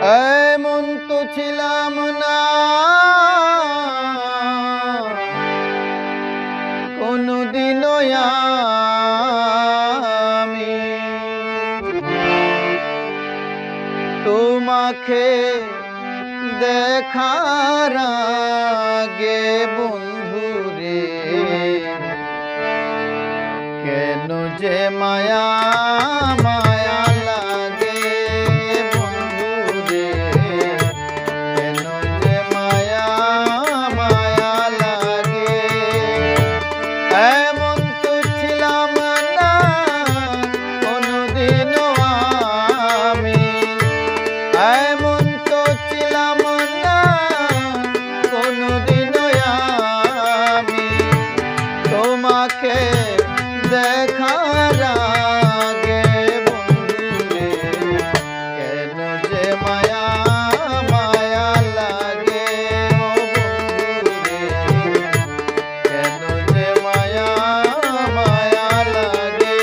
এমন তো ছিলাম না কোনদিনও আমি তোমাকে দেখার আগে বন্ধুরে কেন যে মায়া মায়া লাগে বন্ধুরে কেন যে মায়া মায়া লাগে এমন তো ছিলাম না কোনদিনও আমি এমন তো ছিলাম না কোনদিনও আমি তোমাকে দেখার আগে বন্ধুরে কেন যে মায়া মায়া লাগে ও বন্ধুরে কেন যে মায়া মায়া লাগে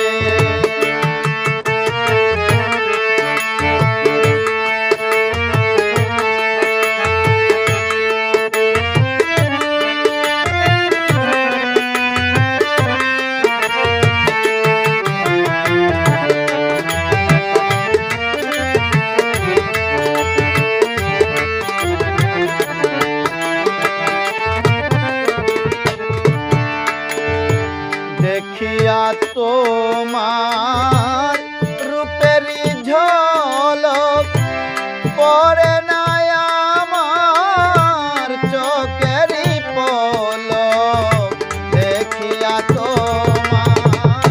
দেখিয়া তোমার রূপেরই ঝলক পড়ে না আমার চোখেরই পলক দেখিয়া তোমার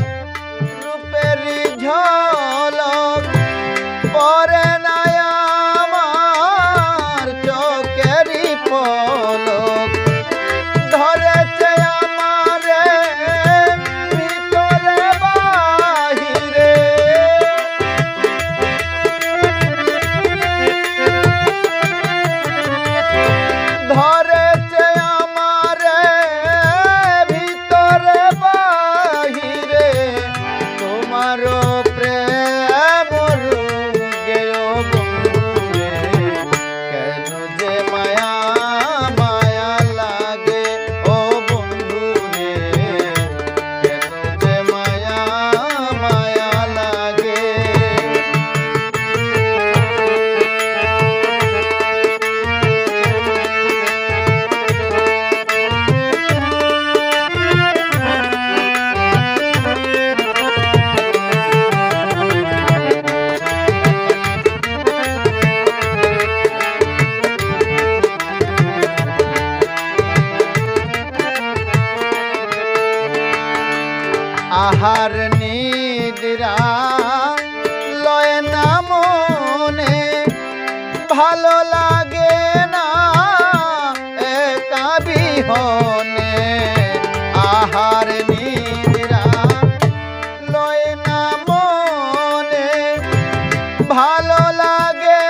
রূপেরই ঝলক পড়ে না আমার চোখেরই পলক ধরেছে আমারে ভিতরে বাহিরে ধরেছে আমারে ভিতরে বাহিরে তোমার প্রেম রোগে ও বন্ধুরে কেন যে মায়া মায়া লাগে ও বন্ধুরে কেন যে মায়া মায়া লাগে আহার নিদ্রা লয় না মনে ভালো লাগে না একা বিহনে আহার নিদ্রা লয় না মনে ভালো লাগে